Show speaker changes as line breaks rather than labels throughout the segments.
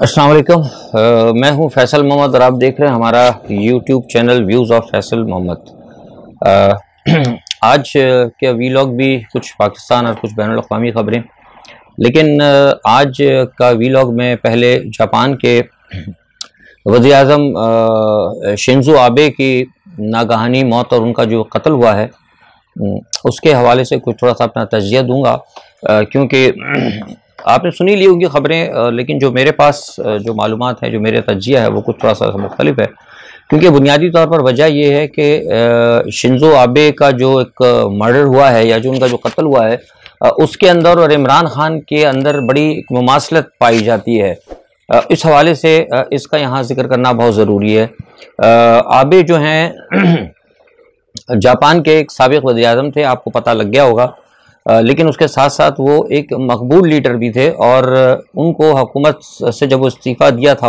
अस्सलाम वालेकुम। मैं हूं फैसल मोहम्मद और आप देख रहे हैं हमारा YouTube channel views of Faisal Mohammad. आज के वीलॉग भी कुछ पाकिस्तान और कुछ बैनुल अक़वामी ख़बरें, लेकिन आज का वीलॉग में पहले जापान के वज़ीर आज़म शिंजो आबे की नागहानी मौत और उनका जो कत्ल हुआ है उसके हवाले से कुछ थोड़ा सा अपना तजिया दूंगा, क्योंकि आपने सुनी ली होंगी ख़बरें, लेकिन जो मेरे पास जो मालूमात है, जो मेरे तजिया है वो कुछ थोड़ा सा मुख्तलिफ है। क्योंकि बुनियादी तौर पर वजह ये है कि शिंजो आबे का जो एक मर्डर हुआ है या जो उनका जो कत्ल हुआ है उसके अंदर और इमरान खान के अंदर बड़ी मुमासलत पाई जाती है। इस हवाले से इसका यहाँ जिक्र करना बहुत ज़रूरी है। आबे जो हैं जापान के एक साबिक़ वज़ीर आज़म थे, आपको पता लग गया होगा, लेकिन उसके साथ साथ वो एक मकबूल लीडर भी थे और उनको हुकूमत से जब इस्तीफ़ा दिया था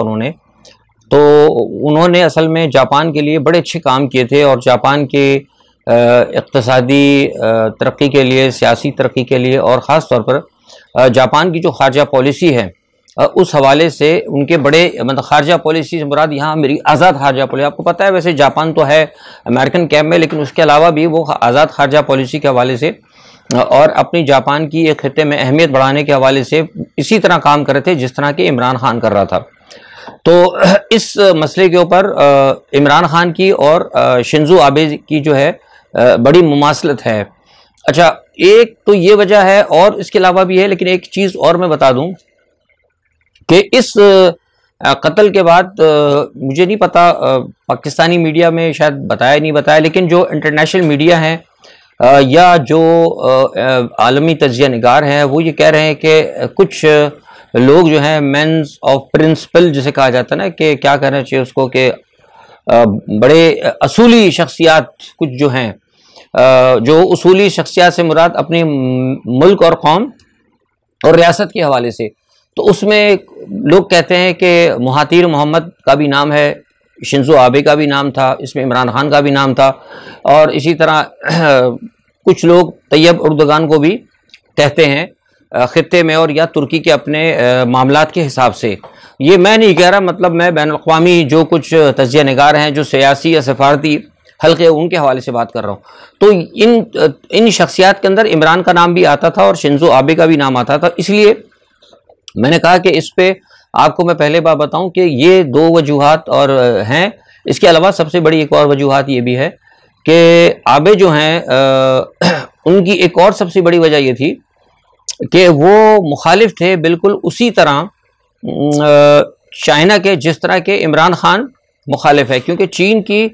उन्होंने असल में जापान के लिए बड़े अच्छे काम किए थे और जापान के इक़्तिसादी तरक्की के लिए, सियासी तरक्की के लिए और ख़ास तौर पर जापान की जो ख़ारजा पॉलिसी है उस हवाले से उनके बड़े मतलब ख़ारजा पॉलिसी से मुराद यहाँ मेरी आज़ाद ख़ारजा पॉलिसी, आपको पता है वैसे जापान तो है अमेरिकन कैंप में, लेकिन उसके अलावा भी वो आज़ाद ख़ारजा पॉलिसी के हवाले से और अपनी जापान की एक खित्ते में अहमियत बढ़ाने के हवाले से इसी तरह काम कर रहे थे जिस तरह के इमरान खान कर रहा था। तो इस मसले के ऊपर इमरान खान की और शिंजो आबे की जो है बड़ी मुमासलत है। अच्छा, एक तो ये वजह है और इसके अलावा भी है, लेकिन एक चीज़ और मैं बता दूं कि इस कत्ल के बाद मुझे नहीं पता पाकिस्तानी मीडिया में शायद बताया नहीं बताया, लेकिन जो इंटरनेशनल मीडिया है या जो आलमी तजिया निगार हैं वो ये कह रहे हैं कि कुछ लोग जो हैं मेंस ऑफ प्रिंसिपल जिसे कहा जाता है ना, कि क्या कहना चाहिए उसको, कि बड़े असूली शख्सियात कुछ जो हैं, जो उसूली शख्सियात से मुराद अपनी मुल्क और कौम और रियासत के हवाले से, तो उसमें लोग कहते हैं कि महातीर मोहम्मद का भी नाम है, शिंजो आबे का भी नाम था, इसमें इमरान खान का भी नाम था, और इसी तरह कुछ लोग तैयब उर्दगान को भी कहते हैं खित्ते में और या तुर्की के अपने मामलात के हिसाब से। ये मैं नहीं कह रहा, मतलब मैं बैनुल अक़वामी जो कुछ तजिया निगार हैं, जो सियासी या सफारती हल्के उनके हवाले से बात कर रहा हूँ। तो इन शख्सियात के अंदर इमरान का नाम भी आता था और शिंजो आबे का भी नाम आता था, इसलिए मैंने कहा कि इस पर आपको मैं पहले बार बताऊं कि ये दो वजूहात और हैं। इसके अलावा सबसे बड़ी एक और वजूहात ये भी है कि आबे जो हैं उनकी एक और सबसे बड़ी वजह ये थी कि वो मुखालिफ थे बिल्कुल उसी तरह चाइना के जिस तरह के इमरान खान मुखालिफ है, क्योंकि चीन की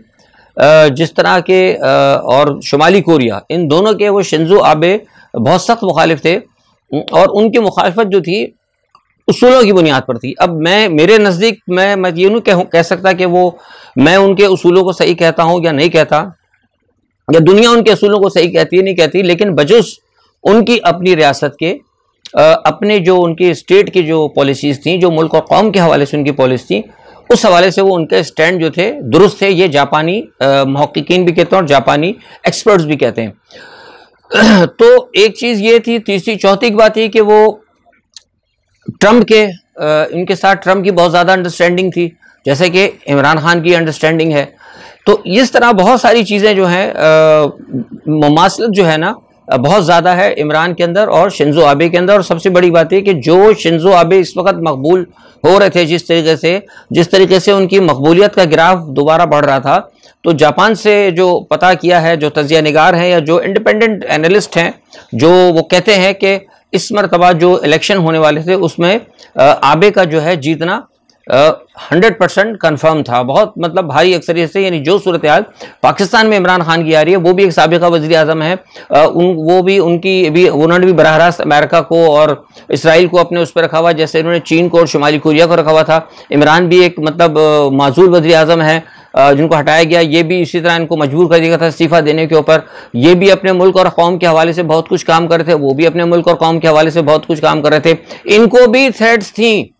जिस तरह के और शुमाली कोरिया, इन दोनों के वो शिंजो आबे बहुत सख्त मुखालिफ थे और उनकी मुखालफत जो थी उसूलों की बुनियाद पर थी। अब मेरे नज़दीक मैं ये नहीं कह सकता कि वो मैं उनके उसूलों को सही कहता हूँ या नहीं कहता, या दुनिया उनके उसूलों को सही कहती है नहीं कहती, लेकिन बजुस उनकी अपनी रियासत के अपने जो उनकी स्टेट की जो पॉलिसीज़ थी, जो मुल्क और कौम के हवाले से उनकी पॉलिसी थी, उस हवाले से वो उनके स्टैंड जो थे दुरुस्त थे। ये जापानी मुहक्किकीन भी कहते हैं और जापानी एक्सपर्ट्स भी कहते हैं। तो एक चीज़ ये थी। तीसरी चौथी की बात ये कि वो ट्रंप के इनके साथ ट्रंप की बहुत ज़्यादा अंडरस्टैंडिंग थी, जैसे कि इमरान खान की अंडरस्टैंडिंग है। तो इस तरह बहुत सारी चीज़ें जो हैं मुमासलत जो है ना बहुत ज़्यादा है इमरान के अंदर और शिंजो आबे के अंदर। और सबसे बड़ी बात है कि जो शिंजो आबे इस वक्त मकबूल हो रहे थे, जिस तरीके से उनकी मकबूलियत का ग्राफ दोबारा बढ़ रहा था, तो जापान से जो पता किया है, जो तजिया निगार हैं या जो इंडिपेंडेंट एनालिस्ट हैं, जो वो कहते हैं कि इस मरतबा जो इलेक्शन होने वाले थे उसमें आबे का जो है जीतना 100% कन्फर्म था, बहुत मतलब भारी अक्सरियत से। यानी जो सूरत हाल पाकिस्तान में इमरान खान की आ रही है, वो भी एक साबिक़ा वज़ीर आज़म है, उन्होंने भी बराह रास्त अमेरिका को और इसराइल को अपने उस पर रखा हुआ, जैसे उन्होंने चीन को और शुमाली कोरिया को रखा हुआ था। इमरान भी एक मतलब माजूल वज़ीर आज़म है जिनको हटाया गया, ये भी इसी तरह इनको मजबूर कर दिया था इस्तीफ़ा देने के ऊपर। ये भी अपने मुल्क और कौम के हवाले से बहुत कुछ काम कर रहे थे, वो भी अपने मुल्क और कौम के हवाले से बहुत कुछ काम कर रहे थे। इनको भी थ्रेट्स थी,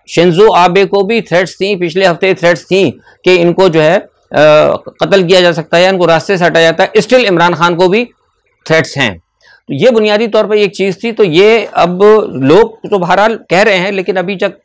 शिंजो आबे को भी थ्रेट्स थी, पिछले हफ्ते थ्रेट्स थी कि इनको जो है कत्ल किया जा सकता है या इनको रास्ते से हटाया जाता है। स्टिल इमरान खान को भी थ्रेट्स हैं। तो ये बुनियादी तौर पर एक चीज़ थी। तो ये अब लोग तो बहरहाल कह रहे हैं, लेकिन अभी तक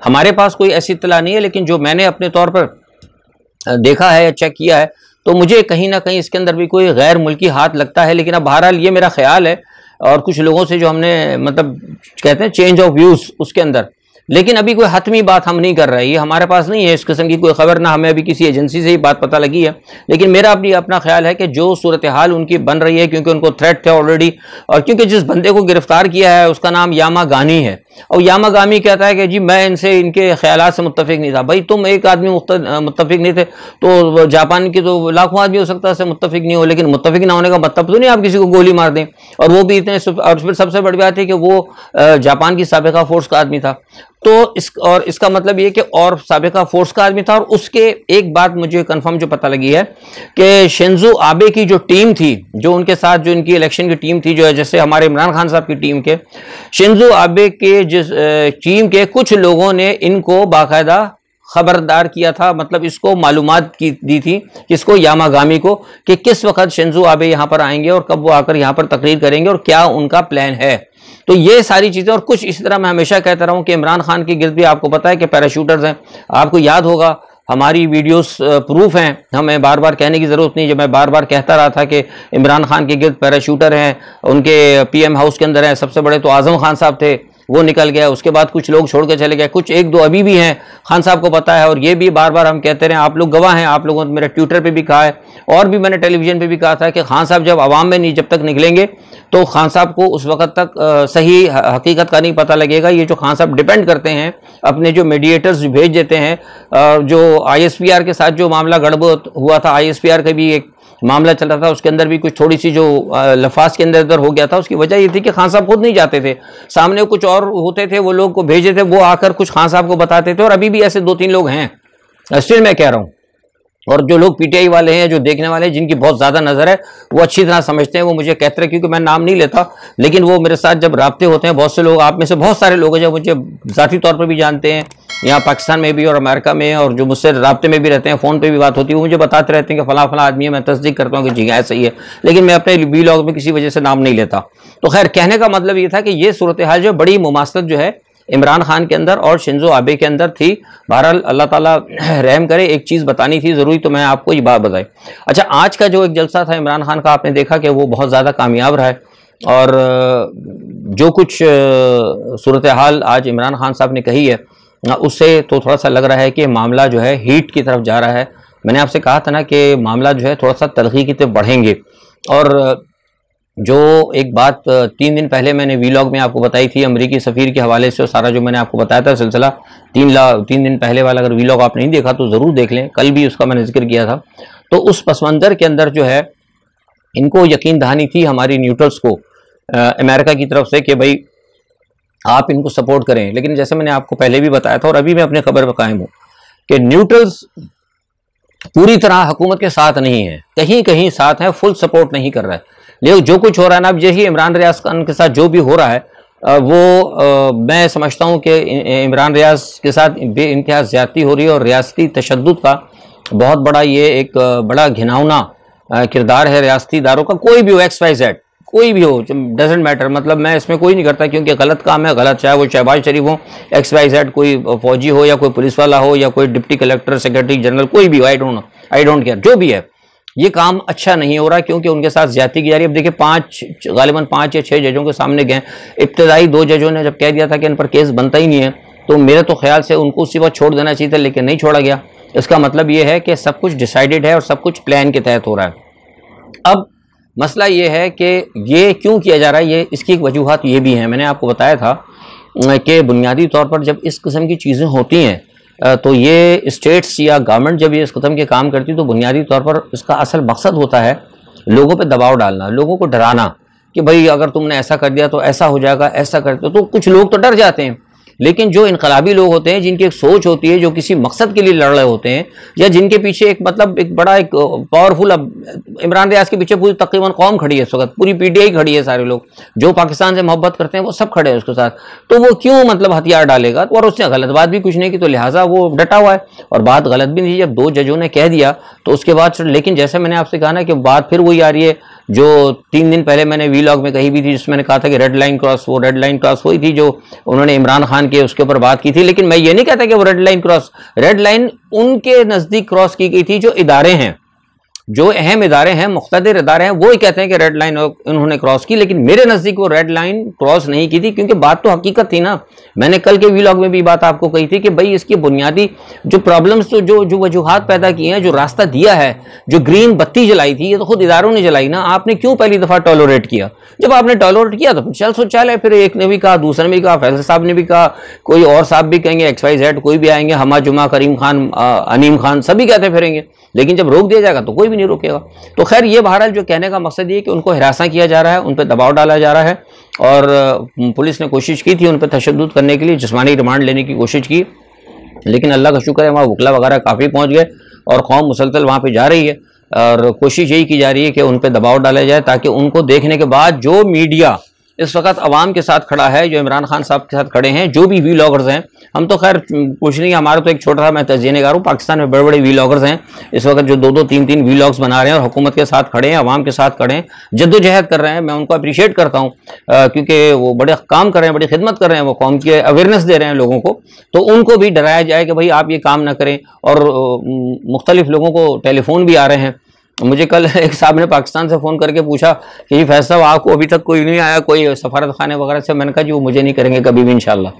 हमारे पास कोई ऐसी इत्तला नहीं है, लेकिन जो मैंने अपने तौर पर देखा है या चेक किया है तो मुझे कहीं ना कहीं इसके अंदर भी कोई गैर मुल्की हाथ लगता है। लेकिन अब बहरहाल ये मेरा ख्याल है और कुछ लोगों से जो हमने मतलब कहते हैं चेंज ऑफ व्यूज़ उसके अंदर, लेकिन अभी कोई हतमी बात हम नहीं कर रहे, ये हमारे पास नहीं है इस किस्म की कोई खबर, ना हमें अभी किसी एजेंसी से ही बात पता लगी है। लेकिन मेरा अपना ख्याल है कि जो सूरत हाल उनकी बन रही है, क्योंकि उनको थ्रेट थे ऑलरेडी, और क्योंकि जिस बंदे को गिरफ्तार किया है उसका नाम यामागामी है, और यामागामी कहता है कि जी मैं इनसे इनके ख्यालात से मुत्तफिक नहीं था। भाई तुम एक आदमी मुत्तफिक नहीं थे तो जापान की तो लाखों आदमी हो सकता है मुत्तफिक नहीं हो, लेकिन मुत्तफिक ना होने का मतलब तो नहीं आप किसी को गोली मार दें, और वो भी इतने। और फिर सबसे बड़ी बात है कि वो जापान की साबिका फोर्स का आदमी था, तो इसका मतलब ये कि और साबिका फोर्स का आदमी था। और उसके एक बात मुझे कंफर्म जो पता लगी है कि शिंजो आबे की जो टीम थी, जो उनके साथ जो इनकी इलेक्शन की टीम थी, जो है जैसे हमारे इमरान खान साहब की टीम के, शिंजो आबे के जिस टीम के कुछ लोगों ने इनको बाकायदा खबरदार किया था, मतलब इसको मालूमात दी थी किसको, यामागामी को, कि किस वक्त शिंजो आबे यहाँ पर आएंगे और कब वो आकर यहाँ पर तकरीर करेंगे और क्या उनका प्लान है। तो ये सारी चीज़ें और कुछ इस तरह मैं हमेशा कहता रहा हूँ कि इमरान खान के गिर्द भी आपको पता है कि पैराशूटर्स हैं। आपको याद होगा हमारी वीडियोस प्रूफ हैं, हमें बार बार कहने की ज़रूरत नहीं। जब मैं बार बार कहता रहा था कि इमरान खान के गिर्द पैराशूटर हैं, उनके पीएम हाउस के अंदर हैं, सबसे बड़े तो आज़म खान साहब थे, वो निकल गया, उसके बाद कुछ लोग छोड़ के चले गए, कुछ एक दो अभी भी हैं, खान साहब को पता है। और ये भी बार बार हम कहते रहे, आप लोग गवाह हैं, आप लोगों ने मेरे ट्विटर पे भी कहा है और भी मैंने टेलीविजन पे भी कहा था कि खान साहब जब आवाम में नहीं जब तक निकलेंगे तो खान साहब को उस वक्त तक सही हकीकत का नहीं पता लगेगा। ये जो खान साहब डिपेंड करते हैं अपने जो मीडिएटर्स भेज देते हैं, जो ISPR के साथ जो मामला गड़बड़ हुआ था, ISPR का भी एक मामला चल रहा था, उसके अंदर भी कुछ थोड़ी सी जो लफाज के अंदर इधर हो गया था। उसकी वजह ये थी कि खान साहब खुद नहीं जाते थे, सामने कुछ और होते थे, वो लोग को भेजे थे, वो आकर कुछ खान साहब को बताते थे। और अभी भी ऐसे 2-3 लोग हैं, स्टिल मैं कह रहा हूँ। और जो लोग PTI वाले हैं, जो देखने वाले हैं, जिनकी बहुत ज़्यादा नज़र है, वो अच्छी तरह समझते हैं, वो मुझे कहते हैं, क्योंकि मैं नाम नहीं लेता, लेकिन वो मेरे साथ जब राब्ते होते हैं, बहुत से लोग, आप में से बहुत सारे लोग हैं जो मुझे ज़ाती तौर पर भी जानते हैं, यहाँ पाकिस्तान में भी और अमेरिका में, और जो मुझसे राब्ते में भी रहते हैं, फ़ोन पे भी बात होती है, वो मुझे बताते रहते हैं कि फला फला आदमी है। मैं तस्दीक करता हूँ कि जी ऐसा ही है, लेकिन मैं अपने वीलॉग में किसी वजह से नाम नहीं लेता। तो खैर, कहने का मतलब ये था कि ये सूरत हाल जो बड़ी मुमासलत जो है इमरान खान के अंदर और शिंजो आबे के अंदर थी। बहरहाल अल्लाह ताला रहम करे, एक चीज़ बतानी थी ज़रूरी, तो मैं आपको ये बात बताई। अच्छा, आज का जो एक जलसा था इमरान खान का, आपने देखा कि वो बहुत ज़्यादा कामयाब रहा है, और जो कुछ सूरत हाल आज इमरान खान साहब ने कही है, उससे तो थोड़ा सा लग रहा है कि मामला जो है हीट की तरफ जा रहा है। मैंने आपसे कहा था ना कि मामला जो है थोड़ा सा तलखी की तरफ बढ़ेंगे। और जो एक बात 3 दिन पहले मैंने वीलॉग में आपको बताई थी अमेरिकी सफ़ीर के हवाले से, सारा जो मैंने आपको बताया था सिलसिला, 3 दिन पहले वाला अगर वीलॉग आप नहीं देखा तो ज़रूर देख लें, कल भी उसका मैंने जिक्र किया था। तो उस पस मंज़र के अंदर जो है इनको यकीन दहानी थी हमारी न्यूट्रल्स को अमेरिका की तरफ से कि भाई आप इनको सपोर्ट करें। लेकिन जैसे मैंने आपको पहले भी बताया था और अभी मैं अपने खबर पर कायम हूँ कि न्यूट्रल्स पूरी तरह हुकूमत के साथ नहीं है, कहीं कहीं साथ है, फुल सपोर्ट नहीं कर रहा है। लेकिन जो कुछ हो रहा है ना, अब यही इमरान रियाज खान के साथ जो भी हो रहा है वो मैं समझता हूँ कि इमरान रियाज के साथ बेइंतहा ज़्यादती हो रही है, और रियासती तशद्दुद का बहुत बड़ा ये एक बड़ा घिनौना किरदार है रियासती इदारों का। कोई भी हो, XYZ कोई भी हो, डजेंट मैटर, मतलब मैं इसमें कोई नहीं करता, क्योंकि गलत काम है गलत, चाहे वो शहबाज शरीफ हो, XYZ, कोई फौजी हो या कोई पुलिस वाला हो या कोई डिप्टी कलेक्टर, सेक्रेटरी जनरल, कोई भी हो, आई डोंट केयर, जो भी है, ये काम अच्छा नहीं हो रहा क्योंकि उनके साथ ज्यादती की जा रही है। अब देखिए गालिबन 5 या 6 जजों के सामने गए, इब्तदाई 2 जजों ने जब कह दिया था कि इन पर केस बनता ही नहीं है, तो मेरे तो ख्याल से उनको उसी वक्त छोड़ देना चाहिए था, लेकिन नहीं छोड़ा गया। इसका मतलब ये है कि सब कुछ डिसाइडेड है और सब कुछ प्लान के तहत हो रहा है। अब मसला ये है कि ये क्यों किया जा रहा है, ये इसकी एक वजूहत ये भी है। मैंने आपको बताया था कि बुनियादी तौर पर जब इस किस्म की चीज़ें होती हैं तो ये स्टेट्स या गवर्नमेंट जब ये इस किस्म के काम करती है तो बुनियादी तौर पर इसका असल मकसद होता है लोगों पे दबाव डालना, लोगों को डराना कि भाई अगर तुमने ऐसा कर दिया तो ऐसा हो जाएगा, ऐसा करते तो कुछ लोग तो डर जाते हैं। लेकिन जो इनकलाबी लोग होते हैं, जिनकी एक सोच होती है, जो किसी मकसद के लिए लड़ रहे होते हैं, या जिनके पीछे एक मतलब एक बड़ा एक पावरफुल, अब इमरान रियाज के पीछे पूरी तकरीबन कौम खड़ी है इस वक्त, पूरी PTI खड़ी है, सारे लोग जो पाकिस्तान से मोहब्बत करते हैं वो सब खड़े हैं उसके साथ, तो वो क्यों मतलब हथियार डालेगा? तो और उसने गलत बात भी कुछ नहीं की, तो लिहाजा वो डटा हुआ है और बात गलत भी नहीं। जब 2 जजों ने कह दिया तो उसके बाद, लेकिन जैसे मैंने आपसे कहा ना कि बात फिर वही आ रही है जो 3 दिन पहले मैंने वीलॉग में कही भी थी, जिसमें मैंने कहा था कि रेड लाइन क्रॉस, वो रेड लाइन क्रॉस वही थी जो उन्होंने इमरान खान के उसके ऊपर बात की थी। लेकिन मैं ये नहीं कहता कि वो red line cross, red line उनके नज़दीक क्रॉस की गई थी जो इदारे हैं, जो अहम इदारे हैं, मुख्तदिर इदारे हैं, वो ही कहते हैं कि रेड लाइन उन्होंने क्रॉस की। लेकिन मेरे नज़दीक वो रेड लाइन क्रॉस नहीं की थी, क्योंकि बात तो हकीकत थी ना। मैंने कल के वीलॉग में भी बात आपको कही थी कि भाई इसकी बुनियादी जो प्रॉब्लम्स, तो जो वजूहात पैदा किए हैं, जो रास्ता दिया है, जो ग्रीन बत्ती जलाई थी, ये तो खुद इदारों ने जलाई ना। आपने क्यों पहली दफ़ा टॉलरेट किया? जब आपने टॉलरेट किया तो फिर चल सोचा है। फिर एक ने भी कहा, दूसरे ने भी कहा, फैसल साहब ने भी कहा, कोई और साहब भी कहेंगे, XYZ कोई भी आएंगे, हमा जुमा, करीम खान, अनीम खान, सभी कहते फिरेंगे। लेकिन जब रोक दिया जाएगा तो कोई भी नहीं रोकेगा। तो खैर, ये बहरहाल जो कहने का मकसद ये कि उनको हिरासा किया जा रहा है, उन पर दबाव डाला जा रहा है, और पुलिस ने कोशिश की थी उन पर तशद्दुद करने के लिए, जिस्मानी रिमांड लेने की कोशिश की। लेकिन अल्लाह का शुक्र है वहाँ वकला वगैरह काफ़ी पहुँच गए और कौम मुसलसल वहाँ पर जा रही है, और कोशिश यही की जा रही है कि उन पर दबाव डाला जाए, ताकि उनको देखने के बाद जो मीडिया इस वक्त अवाम के साथ खड़ा है, जो इमरान खान साहब के साथ खड़े हैं, जो भी वीलॉगर्स हैं, हम तो खैर कुछ नहीं, हमारा तो एक छोटा सा मैं तज़किया हूँ, पाकिस्तान में बड़े बड़े वीलॉगर्स हैं इस वक्त जो 2-2, 3-3 वीलॉग्स बना रहे हैं और हुकूमत के साथ खड़े हैं, अवाम के साथ खड़े हैं, जद्दोजहद कर रहे हैं। मैं उनको अप्रिशिएट करता हूँ, क्योंकि वो बड़े काम कर रहे हैं, बड़ी खिदमत कर रहे हैं, वो कौम की अवेयरनेस दे रहे हैं लोगों को। तो उनको भी डराया जाए कि भाई आप ये काम ना करें। और मुख्तलिफ लोगों को टेलीफोन भी आ रहे हैं। मुझे कल एक साहब ने पाकिस्तान से फ़ोन करके पूछा कि फैज़ साहब आपको अभी तक कोई नहीं आया, कोई सफारत खाने वगैरह से? मैंने कहा जी वो मुझे नहीं करेंगे कभी भी इंशाल्लाह।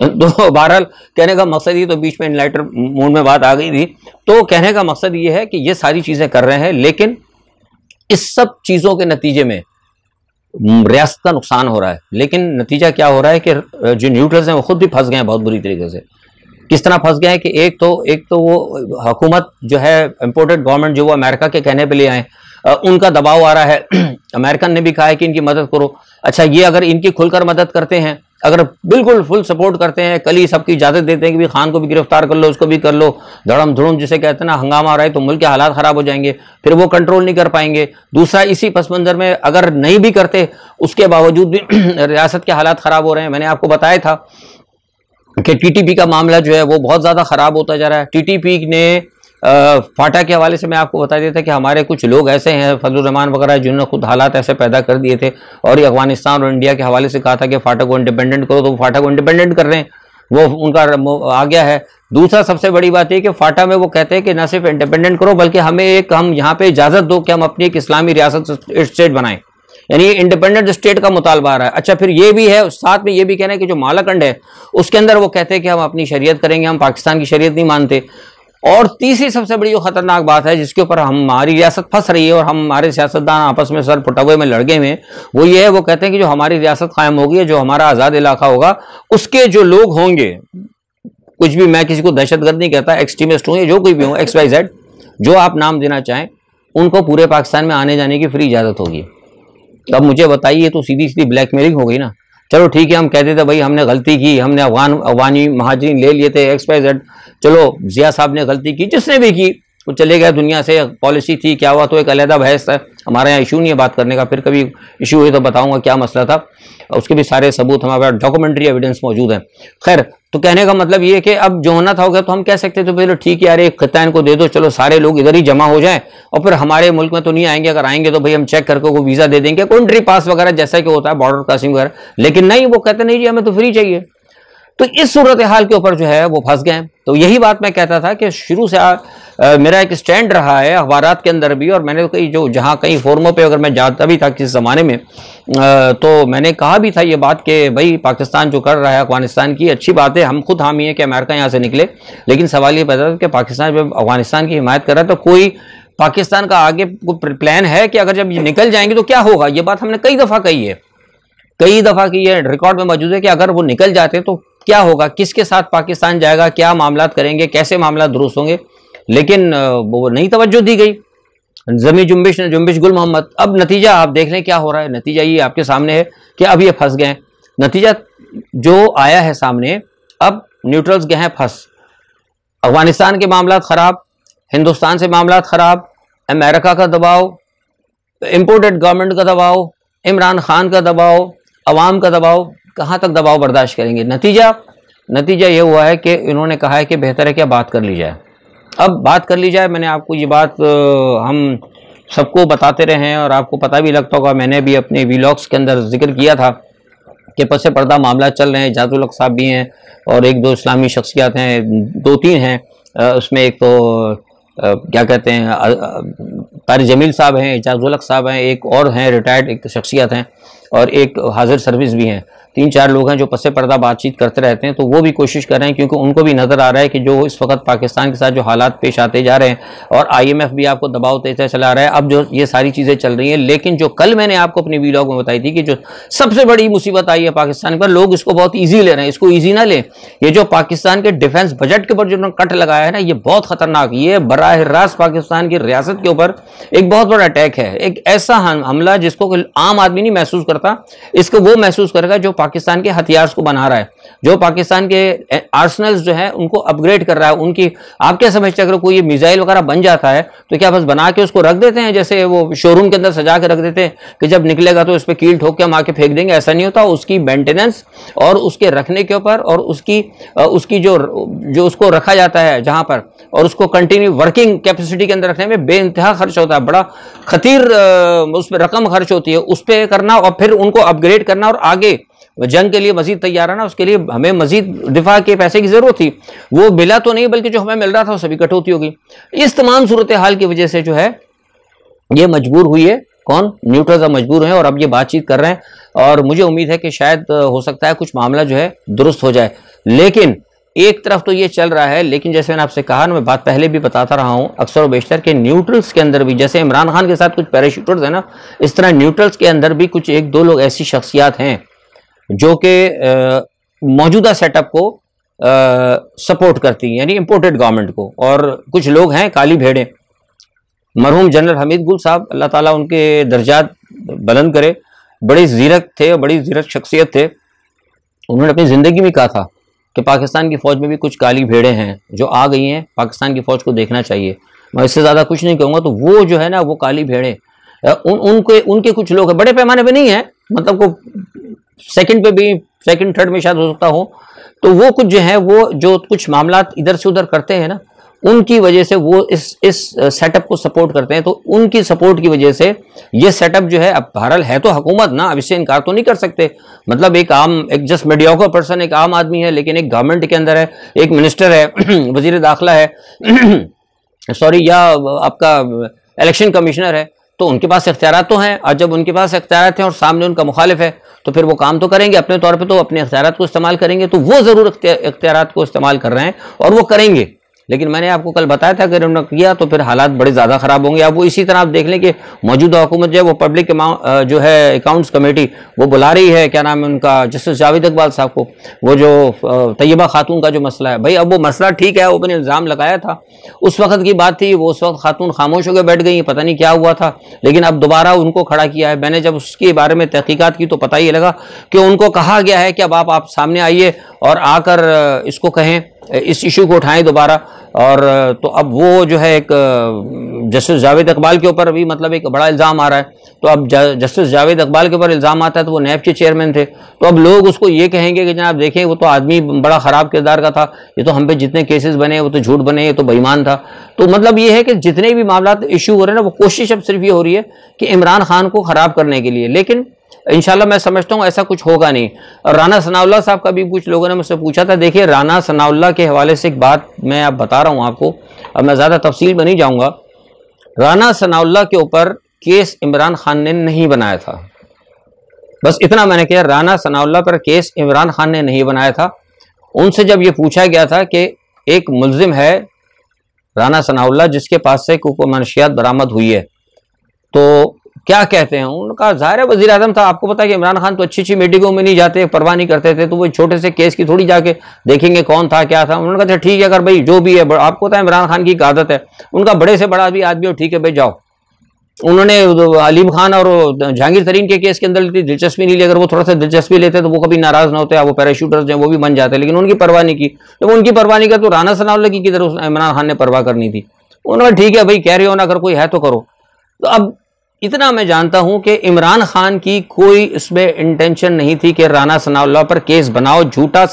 तो बहरहाल कहने का मकसद ये, तो बीच में इनलाइटर मूड में बात आ गई थी, तो कहने का मकसद ये है कि ये सारी चीज़ें कर रहे हैं, लेकिन इस सब चीज़ों के नतीजे में रियासत का नुकसान हो रहा है। लेकिन नतीजा क्या हो रहा है कि जो न्यूट्रल्स हैं वो खुद भी फंस गए हैं बहुत बुरी तरीके से। किस तरह फंस गए हैं कि एक तो वो हुकूमत जो है, इम्पोर्टेड गवर्नमेंट जो वो अमेरिका के कहने पे ले आए, उनका दबाव आ रहा है। अमेरिकन ने भी कहा है कि इनकी मदद करो। अच्छा, ये अगर इनकी खुलकर मदद करते हैं, अगर बिल्कुल फुल सपोर्ट करते हैं, कल ही सबकी इजाज़त देते हैं कि भाई खान को भी गिरफ्तार कर लो, उसको भी कर लो, धड़म धुड़म जिसे कहते हैं ना, हंगामा आ रहा है, तो मुल्क के हालात ख़राब हो जाएंगे, फिर वो कंट्रोल नहीं कर पाएंगे। दूसरा, इसी पस मंज़र में अगर नहीं भी करते, उसके बावजूद भी रियासत के हालात ख़राब हो रहे हैं। मैंने आपको बताया था कि TTP का मामला जो है वो बहुत ज़्यादा ख़राब होता जा रहा है। TTP ने फाटा के हवाले से मैं आपको बता देता कि हमारे कुछ लोग ऐसे हैं, फजलुर रहमान वगैरह, जिन्होंने खुद हालात ऐसे पैदा कर दिए थे, और ये अफगानिस्तान और इंडिया के हवाले से कहा था कि फाटा को इंडिपेंडेंट करो, तो वो फाटा को इंडिपेंडेंट कर रहे हैं, वो उनका आ गया है। दूसरा, सबसे बड़ी बात यह कि फाटा में वो कहते हैं कि न सिर्फ इंडिपेंडेंट करो, बल्कि हम यहाँ पे इजाज़त दो कि हम अपनी एक इस्लामी रियासत स्टेट बनाएं, यानी इंडिपेंडेंट स्टेट का मुतालबा आ रहा है। अच्छा, फिर ये भी है, साथ में ये भी कहना है कि जो मालाकंड है उसके अंदर वो कहते हैं कि हम अपनी शरीयत करेंगे, हम पाकिस्तान की शरीयत नहीं मानते। और तीसरी सबसे बड़ी जो खतरनाक बात है, जिसके ऊपर हमारी रियासत फंस रही है और हम हमारे सियासतदान आपस में सर फुटवे में लड़ गए हुए, वो ये है, वो कहते हैं कि जो हमारी रियासत कायम होगी, जो हमारा आज़ाद इलाका होगा, उसके जो लोग होंगे, कुछ भी, मैं किसी को दहशतगर्द नहीं कहता, एक्सट्रीमिस्ट होंगे, जो कोई भी हो, XYZ, जो आप नाम देना चाहें, उनको पूरे पाकिस्तान में आने जाने की फ्री इजाज़त होगी। अब मुझे बताइए, तो सीधी सीधी ब्लैकमेलिंग हो गई ना। चलो ठीक है, हम कहते थे भाई हमने गलती की, हमने अफगानी महाजरीन ले लिए थे, XYZ, चलो जिया साहब ने गलती की, जिसने भी की वो चले गए दुनिया से, पॉलिसी थी, क्या हुआ तो एक अलहदा बहस है, हमारे यहाँ इशू नहीं है बात करने का, फिर कभी इशू हुई तो बताऊंगा क्या मसला था, उसके भी सारे सबूत हमारे पास, डॉक्यूमेंट्री एविडेंस मौजूद है। खैर, तो कहने का मतलब ये है कि अब जो होना था हो गया, तो हम कह सकते थे चलो ठीक है यार, एक खिता इनको दे दो, चलो सारे लोग इधर ही जमा हो जाएं, और फिर हमारे मुल्क में तो नहीं आएंगे, अगर आएंगे तो भाई हम चेक करके वो वीज़ा दे देंगे, कंट्री पास वगैरह जैसा कि होता है, बॉर्डर क्रॉसिंग वगैरह। लेकिन नहीं, वो कहते नहीं जी हमें तो फ्री चाहिए। तो इस सूरत हाल के ऊपर जो है वो फंस गए। तो यही बात मैं कहता था कि शुरू से मेरा एक स्टैंड रहा है अखबारात के अंदर भी, और मैंने कई जो जहाँ कई फोरमों पे अगर मैं जाता भी था किस ज़माने में, तो मैंने कहा भी था ये बात कि भाई पाकिस्तान जो कर रहा है अफगानिस्तान की, अच्छी बात है, हम खुद हामी हैं कि अमेरिका यहाँ से निकले, लेकिन सवाल ये पैदा था कि पाकिस्तान जब अफगानिस्तान की हिमायत कर रहा है, तो कोई पाकिस्तान का आगे प्लान है कि अगर जब निकल जाएंगे तो क्या होगा। ये बात हमने कई दफ़ा कही है, कई दफ़ा की है, रिकॉर्ड में मौजूद है कि अगर वो निकल जाते तो क्या होगा, किसके साथ पाकिस्तान जाएगा, क्या मामला करेंगे, कैसे मामला दुरुस्त होंगे। लेकिन वो नहीं तवज्जो दी गई, जमी जुम्बिश ने जुम्बिश गुल मोहम्मद। अब नतीजा आप देख लें क्या हो रहा है, नतीजा ये आपके सामने है कि अब ये फंस गए। नतीजा जो आया है सामने, अब न्यूट्रल्स गए हैं फंस, अफगानिस्तान के मामला खराब, हिंदुस्तान से मामला खराब, अमेरिका का दबाव, इम्पोर्टेड गवर्नमेंट का दबाव, इमरान खान का दबाव, अवाम का दबाव, कहाँ तक दबाव बर्दाश्त करेंगे। नतीजा ये हुआ है कि इन्होंने कहा है कि बेहतर है कि बात कर ली जाए। अब बात कर ली जाए, मैंने आपको ये बात हम सबको बताते रहे हैं और आपको पता भी लगता होगा, मैंने भी अपने वीलॉग्स के अंदर जिक्र किया था कि पसे पर्दा मामला चल रहे हैं। एजाजुल हक साहब भी हैं और एक दो इस्लामी शख्सियात हैं, दो तीन हैं, उसमें एक तो क्या कहते हैं तारिक जमील साहब हैं, एजाजुल हक साहब हैं, एक और हैं रिटायर्ड एक शख्सियत हैं, और एक हाजिर सर्विस भी हैं। 3-4 लोग हैं जो पसे पर्दा बातचीत करते रहते हैं। तो वो भी कोशिश कर रहे हैं, क्योंकि उनको भी नज़र आ रहा है कि जो इस वक्त पाकिस्तान के साथ जो हालात पेश आते जा रहे हैं, और IMF भी आपको दबाव देता चला रहा है, अब जो ये सारी चीज़ें चल रही हैं। लेकिन जो कल मैंने आपको अपनी वीलॉग में बताई थी कि जो सबसे बड़ी मुसीबत आई है पाकिस्तान पर, लोग इसको बहुत ईजी ले रहे हैं। इसको ईजी ना लें। ये जो पाकिस्तान के डिफेंस बजट के ऊपर जो कट लगाया है ना, ये बहुत खतरनाक, ये बराह रास्त पाकिस्तान की रियासत के ऊपर एक बहुत बड़ा अटैक है। एक ऐसा हमला जिसको आम आदमी नहीं महसूस करता, इसको वो महसूस करेगा जो पाकिस्तान के हथियार को बना रहा है, जो पाकिस्तान के आर्सनल्स जो है उनको अपग्रेड कर रहा है। उनकी आप क्या समझते हैं, अगर कोई मिसाइल वगैरह बन जाता है तो क्या बस बना के उसको रख देते हैं, जैसे वो शोरूम के अंदर सजा के रख देते हैं कि जब निकलेगा तो इस पर कील ठोक के हम आके फेंक देंगे? ऐसा नहीं होता। उसकी मेंटेनेंस और उसके रखने के ऊपर और उसकी जो उसको रखा जाता है जहां पर, और उसको कंटिन्यू वर्किंग कैपेसिटी के अंदर रखने में बेइंतहा खर्च होता है, बड़ा खतीर उस पर रकम खर्च होती है। उस पर करना और फिर उनको अपग्रेड करना और आगे जंग के लिए मजीद तैयार है ना, उसके लिए हमें मजीद दिफा के पैसे की जरूरत थी। वो मिला तो नहीं, बल्कि जो हमें मिल रहा था वो सभी कटौती होगी। इस तमाम सूरत हाल की वजह से जो है ये मजबूर हुई है, कौन? न्यूट्रल्स मजबूर हैं और अब ये बातचीत कर रहे हैं, और मुझे उम्मीद है कि शायद हो सकता है कुछ मामला जो है दुरुस्त हो जाए। लेकिन एक तरफ तो ये चल रहा है, लेकिन जैसे मैंने आपसे कहा ना, मैं बात पहले भी बताता रहा हूं अक्सर और बेशतर के न्यूट्रल्स के अंदर भी, जैसे इमरान खान के साथ कुछ पैराशूटर्स है ना, इस तरह न्यूट्रल्स के अंदर भी कुछ एक दो लोग ऐसी शख्सियात हैं जो कि मौजूदा सेटअप को सपोर्ट करती हैं, यानी इंपोर्टेड गवर्नमेंट को। और कुछ लोग हैं काली भेड़ें। मरहूम जनरल हमीद गुल साहब, अल्लाह ताला उनके दर्जात बुलंद करे, बड़ी ज़ीरक थे, बड़ी ज़ीरक शख्सियत थे। उन्होंने अपनी ज़िंदगी में कहा था कि पाकिस्तान की फ़ौज में भी कुछ काली भेड़ें हैं जो आ गई हैं, पाकिस्तान की फ़ौज को देखना चाहिए। मैं इससे ज़्यादा कुछ नहीं कहूँगा। तो वो जो है ना, वो काली भेड़ें उनके कुछ लोग हैं, बड़े पैमाने पे नहीं है, मतलब को सेकंड पे भी, सेकंड थर्ड में शायद हो सकता हो। तो वो कुछ जो है, वो जो कुछ मामला इधर से उधर करते हैं ना, उनकी वजह से वो इस सेटअप को सपोर्ट करते हैं। तो उनकी सपोर्ट की वजह से ये सेटअप जो है, अब बहरहाल है तो हुकूमत ना, अब इससे इनकार तो नहीं कर सकते। मतलब एक जस्ट मीडियोकर पर्सन, एक आम आदमी है, लेकिन एक गवर्नमेंट के अंदर है, एक मिनिस्टर है, वजीर दाखिला है सॉरी, या आपका इलेक्शन कमिश्नर है, तो उनके पास इख्तियारात तो हैं। और जब उनके पास इख्तियारात हैं और सामने उनका मुखालिफ है, तो फिर वो काम तो करेंगे अपने तौर पे, तो अपने इख्तियारात को इस्तेमाल करेंगे। तो वो ज़रूर इख्तियारात को इस्तेमाल कर रहे हैं और वो करेंगे। लेकिन मैंने आपको कल बताया था अगर उन्होंने किया तो फिर हालात बड़े ज़्यादा ख़राब होंगे। अब वो इसी तरह आप देख लें कि मौजूदा हुकूमत जो है, वो पब्लिक जो है अकाउंट्स कमेटी वो बुला रही है, क्या नाम है उनका, जस्टिस जावेद इकबाल साहब को। वो जो तैयबा खातून का जो मसला है, भाई अब वो मसला ठीक है, वो मैंने इल्ज़ाम लगाया था, उस वक्त की बात थी, वो उस वक्त खातून खामोश होकर बैठ गई, पता नहीं क्या हुआ था, लेकिन अब दोबारा उनको खड़ा किया है। मैंने जब उसके बारे में तहकीकात की तो पता ही लगा कि उनको कहा गया है कि अब आप सामने आइए और आकर इसको कहें, इस इशू को उठाएं दोबारा। और तो अब वो जो है एक जस्टिस जावेद इकबाल के ऊपर भी मतलब एक बड़ा इल्ज़ाम आ रहा है। तो अब जस्टिस जावेद इकबाल के ऊपर इल्ज़ाम आता है, तो वो नैब के चेयरमैन थे, तो अब लोग उसको ये कहेंगे कि जनाब देखें वो तो आदमी बड़ा ख़राब किरदार का था, ये तो हम पे जितने केसेस बने वो तो झूठ बने, ये तो बेईमान था। तो मतलब ये है कि जितने भी मामला इशू हो रहे हैं ना, वो कोशिश अब सिर्फ ये हो रही है कि इमरान खान को ख़राब करने के लिए। लेकिन इंशाल्लाह मैं समझता हूँ ऐसा कुछ होगा नहीं। और राना सनाउल्लाह साहब का भी कुछ लोगों ने मुझसे पूछा था। देखिए, राना सनाउल्लाह के हवाले से एक बात मैं आप बता रहा हूँ आपको, अब मैं ज़्यादा तफसील में नहीं जाऊँगा। राना सनाउल्लाह के ऊपर केस इमरान खान ने नहीं बनाया था, बस इतना मैंने कहा। राना सनाउल्लाह पर केस इमरान खान ने नहीं बनाया था। उनसे जब ये पूछा गया था कि एक मुल्जिम है राना सनाउल्लाह जिसके पास से कोई मनशियात बरामद हुई है, तो क्या कहते हैं, उनका ज़ाहिर है वज़ीर आज़म था। आपको पता है कि इमरान खान तो अच्छी अच्छी मीटिंगों में नहीं जाते, परवाह नहीं करते थे, तो वो छोटे से केस की थोड़ी जाके देखेंगे कौन था क्या था। उन्होंने कहा ठीक है, अगर भाई जो भी है, आपको पता है इमरान खान की एक आदत है, उनका बड़े से बड़ा भी आदमी हो, ठीक है भाई जाओ। उन्होंने अलीम खान और जहांगीर तरीन के केस के अंदर इतनी दिलचस्पी नहीं ली। अगर वो थोड़ा सा दिलचस्पी लेते तो वो कभी नाराज ना होते, वो पैराशूटर्स हैं वो भी बन जाते, लेकिन उनकी परवाह नहीं की। जब उनकी परवाह नहीं कर तो राना सनाउल्लाह की किधर इमरान खान ने परवाह करनी थी। उन्होंने ठीक है भाई, कह रहे हो ना, अगर कोई है तो करो। तो अब इतना मैं जानता हूं कि इमरान खान की कोई इसमें इंटेंशन नहीं थी कि राना सनाउल्लाह पर केस बनाओ। झूठा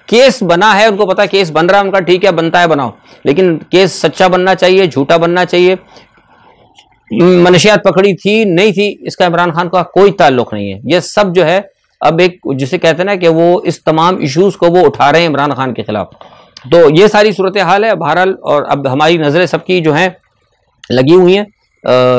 केस बना है, उनको पता केस बन रहा है, उनका ठीक है बनता है बनाओ, लेकिन केस सच्चा बनना चाहिए, झूठा बनना चाहिए। मनशियात पकड़ी थी नहीं थी, इसका इमरान खान का कोई ताल्लुक नहीं है। ये सब जो है अब एक जिसे कहते हैं ना कि वो इस तमाम इश्यूज को वो उठा रहे हैं इमरान खान के खिलाफ। तो ये सारी सूरत हाल है बहरहाल। और अब हमारी नज़रें सबकी जो हैं लगी हुई हैं,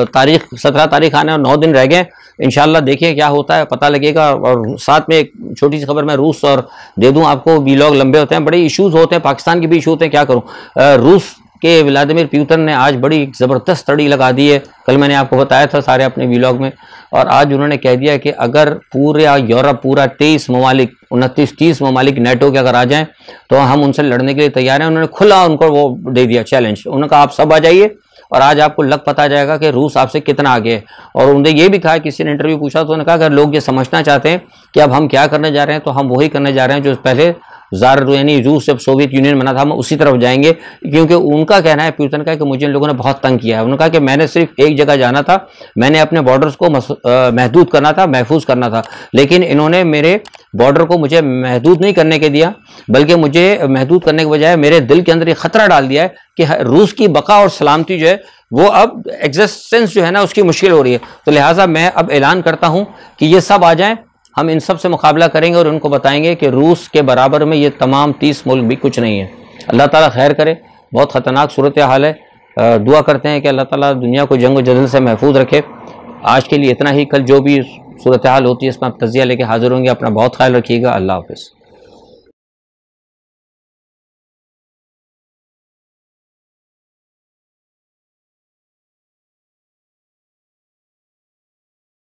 तारीख 17 तारीख आने और 9 दिन रह गए। इंशाल्लाह देखिए क्या होता है, पता लगेगा। और साथ में एक छोटी सी खबर मैं रूस और दे दूं आपको, वीलॉग लंबे होते हैं, बड़े इश्यूज होते हैं, पाकिस्तान के भी इशू होते हैं, क्या करूं। रूस के व्लादिमीर पुतिन ने आज बड़ी ज़बरदस्त तड़ी लगा दी है, कल मैंने आपको बताया था सारे अपने व्लॉग में। और आज उन्होंने कह दिया कि अगर पूरा यूरोप पूरा 23 ममालिक 29-30 ममालिक नेटो के अगर आ जाएं तो हम उनसे लड़ने के लिए तैयार हैं। उन्होंने खुला उनको वो दे दिया चैलेंज। उन्होंने कहा आप सब आ जाइए और आज आपको लग पता जाएगा कि रूस आपसे कितना आगे है। और उन्होंने ये भी कहा, किसी ने इंटरव्यू पूछा तो उन्होंने कहा अगर लोग ये समझना चाहते हैं कि अब हम क्या करने जा रहे हैं तो हम वही करने जा रहे हैं जो पहले ज़ार यानी रूस जब सोवियत यूनियन बना था हम उसी तरफ जाएंगे। क्योंकि उनका कहना है पुतिन का कि मुझे इन लोगों ने बहुत तंग किया है। उन्होंने कहा कि मैंने सिर्फ एक जगह जाना था, मैंने अपने बॉर्डर्स को महदूद करना था, महफूज करना था, लेकिन इन्होंने मेरे बॉर्डर को मुझे महदूद नहीं करने के दिया, बल्कि मुझे महदूद करने के बजाय मेरे दिल के अंदर ये खतरा डाल दिया है कि रूस की बका और सलामती जो है वो अब एग्जिस्टेंस जो है ना उसकी मुश्किल हो रही है। तो लिहाजा मैं अब ऐलान करता हूँ कि ये सब आ जाएं, हम इन सब से मुकाबला करेंगे और उनको बताएंगे कि रूस के बराबर में ये तमाम 30 मुल्क भी कुछ नहीं है। अल्लाह ताला खैर करे, बहुत ख़तरनाक सूरत हाल है। दुआ करते हैं कि अल्लाह ताला दुनिया को जंग व जदल से महफूज रखे। आज के लिए इतना ही, कल जो भी सूरत हाल होती है इसमें आप तजिया लेके हाजिर होंगे। अपना बहुत ख्याल रखिएगा। अल्लाह हाफ़िज़।